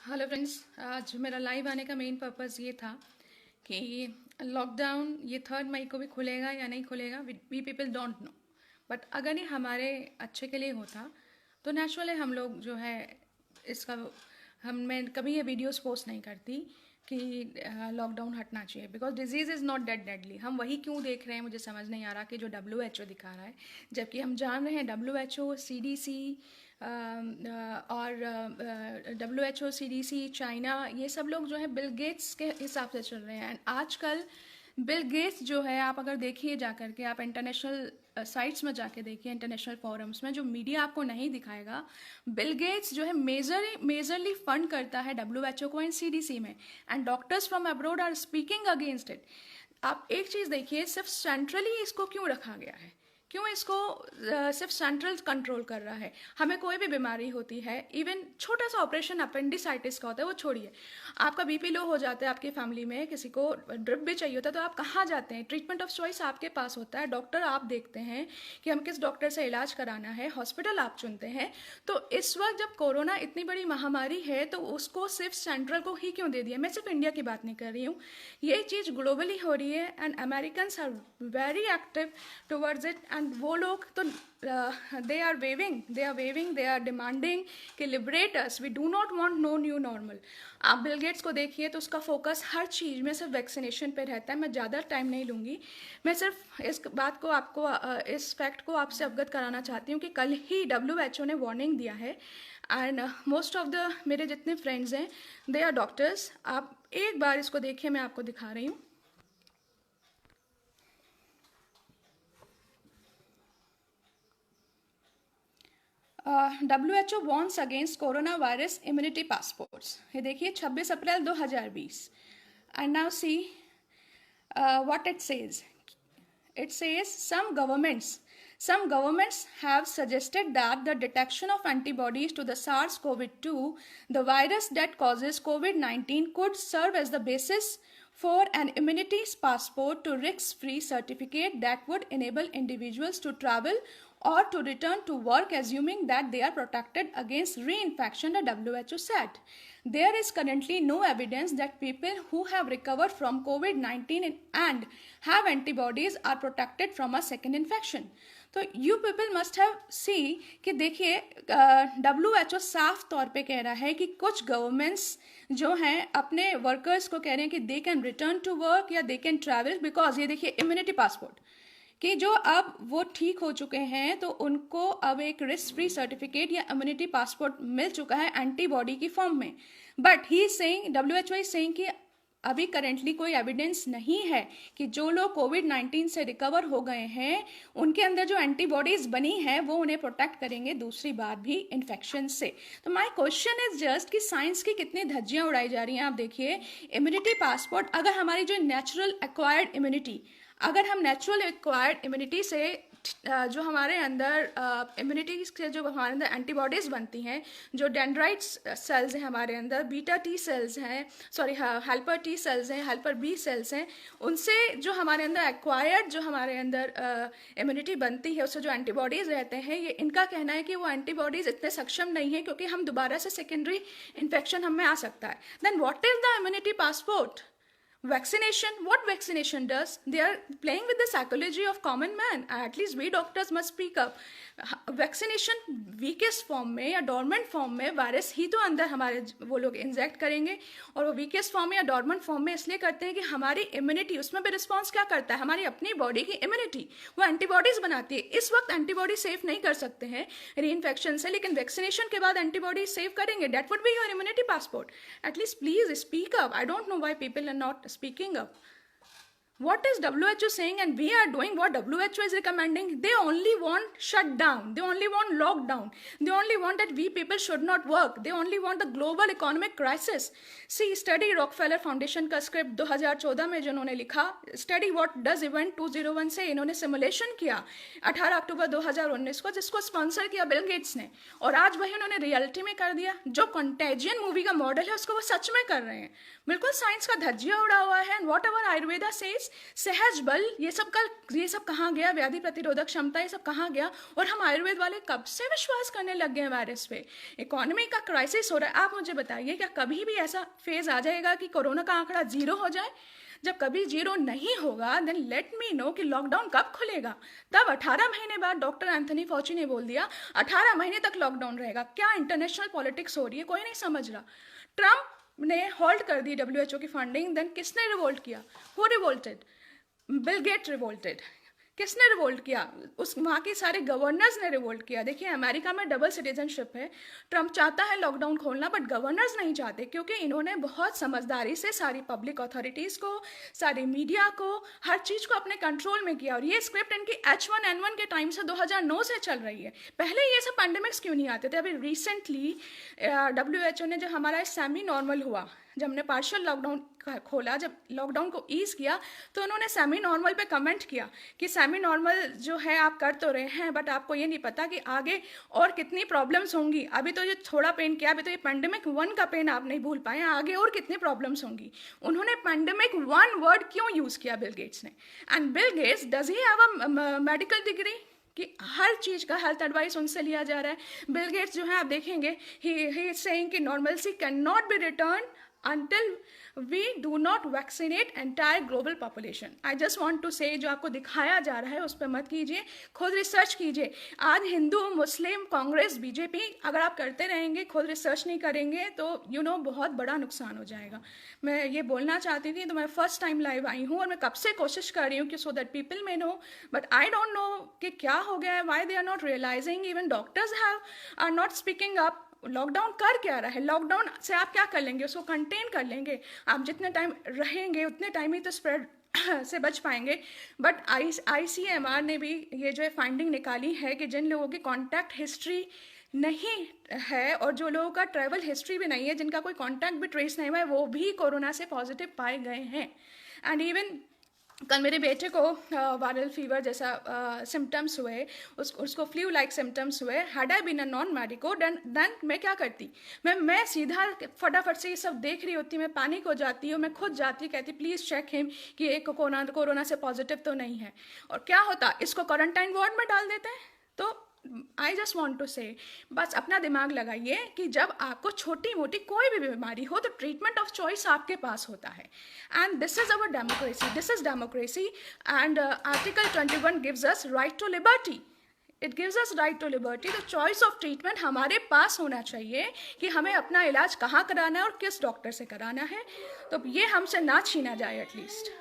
Hello friends, आज मेरा live आने का मेन पर्पस ये था कि लॉकडाउन ये 3 मई को भी खुलेगा या नहीं खुलेगा, we people don't know. But अगर ये हमारे अच्छे के लिए होता तो नेचुरली हम लोग जो है इसका मैं कभी ये वीडियोस पोस्ट नहीं करती कि लॉकडाउन हटना चाहिए, because disease is not dead deadly. हम वही क्यों देख रहे हैं, मुझे समझ नहीं आ रहा कि जो WHO दिखा रहा है, जबकि हम जान रहे हैं WHO, CDC और WHO, CDC, चाइना, ये सब लोग जो है बिल गेट्स के हिसाब से चल रहे हैं। एंड आजकल बिल गेट्स जो है, आप अगर देखिए जा करके, आप इंटरनेशनल साइट्स में जाके देखिए, इंटरनेशनल फोरम्स में, जो मीडिया आपको नहीं दिखाएगा, बिल गेट्स जो है मेजरली फंड करता है WHO को एंड CDC में, and doctors from abroad are speaking against it. आप एक चीज़ देखिए, सिर्फ सेंट्रली इसको क्यों रखा गया है, क्यों इसको सिर्फ सेंट्रल कंट्रोल कर रहा है। हमें कोई भी बीमारी होती है, इवन छोटा सा ऑपरेशन अपेंडिसाइटिस का होता है, वो छोड़िए, आपका बीपी लो हो जाता है, आपकी फैमिली में किसी को ड्रिप भी चाहिए होता है, तो आप कहाँ जाते हैं? ट्रीटमेंट ऑफ चॉइस आपके पास होता है, डॉक्टर आप देखते हैं कि हम किस डॉक्टर से इलाज कराना है, हॉस्पिटल आप चुनते हैं। तो इस वक्त जब कोरोना इतनी बड़ी महामारी है, तो उसको सिर्फ सेंट्रल को ही क्यों दे दिया? मैं सिर्फ इंडिया की बात नहीं कर रही हूँ, ये चीज़ ग्लोबली हो रही है, and Americans are very active towards it. And वो लोग तो they are waving, they are demanding कि liberate us, we do not want no new normal. आप बिल गेट्स को देखिए तो उसका फोकस हर चीज़ में सिर्फ वैक्सीनेशन पे रहता है। मैं ज़्यादा टाइम नहीं लूँगी, मैं सिर्फ इस बात को आपको इस फैक्ट को आपसे अवगत कराना चाहती हूँ कि कल ही WHO ने वार्निंग दिया है, एंड मोस्ट ऑफ द मेरे जितने फ्रेंड्स हैं दे आर डॉक्टर्स। आप एक बार इसको देखिए, मैं आपको दिखा रही हूँ। WHO warns against corona virus immunity passports. ये देखिए 26 अप्रैल 2020। And now see what it says. It says some governments have suggested that the detection of antibodies to the SARS-CoV-2, the virus that causes COVID-19, could serve as the basis for an immunity passport to risk-free certificate that would enable individuals to travel or to return to work, assuming that they are protected against reinfection, the WHO said. There is currently no evidence that people who have recovered from COVID-19 and have antibodies are protected from a second infection. तो you people must have सी कि देखिए WHO साफ तौर पे कह रहा है कि कुछ गवर्नमेंट्स जो हैं अपने वर्कर्स को कह रहे हैं कि they can return to work या दे कैन ट्रैवल, बिकॉज ये देखिए इम्यूनिटी पासपोर्ट कि जो अब वो ठीक हो चुके हैं तो उनको अब एक रिस्क फ्री सर्टिफिकेट या इम्यूनिटी पासपोर्ट मिल चुका है एंटीबॉडी की फॉर्म में। But he saying, WHO is saying कि अभी करेंटली कोई एविडेंस नहीं है कि जो लोग COVID-19 से रिकवर हो गए हैं उनके अंदर जो एंटीबॉडीज बनी है वो उन्हें प्रोटेक्ट करेंगे दूसरी बार भी इन्फेक्शन से। तो माय क्वेश्चन इज जस्ट कि साइंस की कितनी धज्जियां उड़ाई जा रही हैं। आप देखिए इम्यूनिटी पासपोर्ट, अगर हमारी जो नेचुरल एक्वायर्ड इम्यूनिटी, अगर हम नेचुरल एक्वायर्ड इम्यूनिटी से जो हमारे अंदर इम्यूनिटी से जो हमारे अंदर एंटीबॉडीज़ बनती हैं, जो डेंड्राइट्स सेल्स हैं हमारे अंदर, बीटा T सेल्स हैं, सॉरी हेल्पर T सेल्स हैं, हेल्पर B सेल्स हैं, उनसे जो हमारे अंदर एक्वायर्ड जो हमारे अंदर इम्यूनिटी बनती है, उससे जो एंटीबॉडीज़ रहते हैं, ये इनका कहना है कि वो एंटीबॉडीज़ इतने सक्षम नहीं है क्योंकि हम दोबारा से सेकेंडरी इन्फेक्शन हमें आ सकता है। Then what is the immunity passport? Vaccination, what vaccination does? They are playing with the psychology of common man. At least we doctors must speak up. Vaccination weakest form में या dormant form में virus ही तो अंदर हमारे वो लोग inject करेंगे, और वो वीकेस्ट फॉर्म में या डॉर्मेंट फॉर्म में इसलिए करते हैं कि हमारी इम्यूनिटी उसमें भी रिस्पॉन्स क्या करता है, हमारी अपनी बॉडी की इम्यूनिटी वो एंटीबॉडीज बनाती है। इस वक्त एंटीबॉडी सेफ नहीं कर सकते हैं री इन्फेक्शन से, लेकिन वैक्सीनेशन के बाद एंटीबॉडी सेव करेंगे। That would be your immunity passport. At least please speak up. I don't know why people are not speaking up. What is WHO saying and we are doing what WHO is recommending? They only want shutdown. They only want lockdown. They only want that we people should not work. They only want the global economic crisis. See, study Rockefeller Foundation का script 2014 में जिन्होंने लिखा, study what does event 201 से इन्होंने simulation किया 18 अक्टूबर 2019 को, जिसको sponsor किया बिल गेट्स ने, और आज वही उन्होंने रियलिटी में कर दिया। जो कंटेजियन मूवी का मॉडल है उसको वो सच में कर रहे हैं। बिल्कुल साइंस का धज्जिया उड़ा हुआ है। And what ever Ayurveda says सहज बल, ये सब कहाँ गया, व्याधि प्रतिरोधक क्षमता, ये सब कहाँ गया? और हम आयुर्वेद वाले कब से विश्वास करने लग गए हैं वायरस पे? इकोनॉमी का क्राइसिस हो रहा है। आप मुझे बताइए, क्या कभी भी ऐसा फेज आ जाएगा कि कोरोना का आंकड़ा 0 हो जाए? जब कभी 0 नहीं होगा, देन लेट मी नो कि लॉकडाउन कब खुलेगा। तब 18 महीने बाद डॉक्टर एंथनी फॉची ने बोल दिया 18 महीने तक लॉकडाउन रहेगा। क्या इंटरनेशनल पॉलिटिक्स हो रही है, कोई नहीं समझ रहा। ट्रम्प ने होल्ड कर दी WHO की फंडिंग, देन किसने रिवोल्ट किया? Who revolted? Bill Gate revolted. किसने रिवोल्ट किया? उस वहाँ के सारे गवर्नर्स ने रिवोल्ट किया। देखिए, अमेरिका में डबल सिटीजनशिप है। ट्रम्प चाहता है लॉकडाउन खोलना, बट गवर्नर्स नहीं चाहते, क्योंकि इन्होंने बहुत समझदारी से सारी पब्लिक अथॉरिटीज़ को, सारी मीडिया को, हर चीज़ को अपने कंट्रोल में किया। और ये स्क्रिप्ट इनकी H1N1 के टाइम से 2009 से चल रही है। पहले ये सब पैंडेमिक्स क्यों नहीं आते थे? अभी रिसेंटली WHO ने जब हमारा सेमी नॉर्मल हुआ, जब हमने पार्शियल लॉकडाउन खोला, जब लॉकडाउन को ईज किया, तो उन्होंने सेमी नॉर्मल पे कमेंट किया कि सेमी नॉर्मल जो है आप कर तो रहे हैं, बट आपको ये नहीं पता कि आगे और कितनी प्रॉब्लम्स होंगी। अभी तो ये थोड़ा पेन किया, अभी तो ये पैंडेमिक 1 का पेन आप नहीं भूल पाए, आगे और कितनी प्रॉब्लम्स होंगी। उन्होंने पैंडेमिक 1 वर्ड क्यों यूज़ किया बिल गेट्स ने? And Bill Gates, does he have a medical degree कि हर चीज़ का हेल्थ एडवाइस उनसे लिया जा रहा है? बिल गेट्स जो है, आप देखेंगे, ही इज सेइंग कि normalcy can not be return until we do not vaccinate entire global population. I just want to say, जो आपको दिखाया जा रहा है उस पर मत कीजिए, खुद रिसर्च कीजिए। आज हिंदू, मुस्लिम, कांग्रेस, बीजेपी अगर आप करते रहेंगे, खुद रिसर्च नहीं करेंगे, तो बहुत बड़ा नुकसान हो जाएगा। मैं ये बोलना चाहती थी, तो मैं फर्स्ट टाइम लाइव आई हूँ और मैं कब से कोशिश कर रही हूँ कि so that people may know, but I don't know कि क्या हो गया है, why they are not realising, even doctors are not speaking up. Lockdown कर क्या रहा है? लॉकडाउन से आप क्या कर लेंगे? उसको कंटेन कर लेंगे। आप जितने टाइम रहेंगे उतने टाइम ही तो स्प्रेड से बच पाएंगे। बट ICMR ने भी ये जो है फाइंडिंग निकाली है कि जिन लोगों की कॉन्टैक्ट हिस्ट्री नहीं है और जो लोगों का ट्रैवल हिस्ट्री भी नहीं है, जिनका कोई कॉन्टैक्ट भी ट्रेस नहीं हुआ है, वो भी कोरोना से पॉजिटिव पाए गए हैं। एंड इवन कल मेरे बेटे को वायरल फीवर जैसा सिम्टम्स हुए, उसको फ्लू लाइक सिम्टम्स हुए। Had I been a non medico, देन मैं क्या करती? मैं सीधा फटाफट से ये सब देख रही होती, मैं पैनिक हो जाती हूँ, मैं खुद जाती, कहती प्लीज़ चेक हिम कि एक कोरोना से पॉजिटिव तो नहीं है। और क्या होता? इसको क्वारंटाइन वार्ड में डाल देते हैं। तो आई जस्ट वॉन्ट टू से, बस अपना दिमाग लगाइए कि जब आपको छोटी मोटी कोई भी बीमारी हो तो ट्रीटमेंट ऑफ चॉइस आपके पास होता है। And this is our democracy, this is democracy. And article 21 gives us right to liberty, it gives us right to liberty. The choice of treatment हमारे पास होना चाहिए कि हमें अपना इलाज कहाँ कराना है और किस डॉक्टर से कराना है। तो ये हमसे ना छीना जाए एटलीस्ट।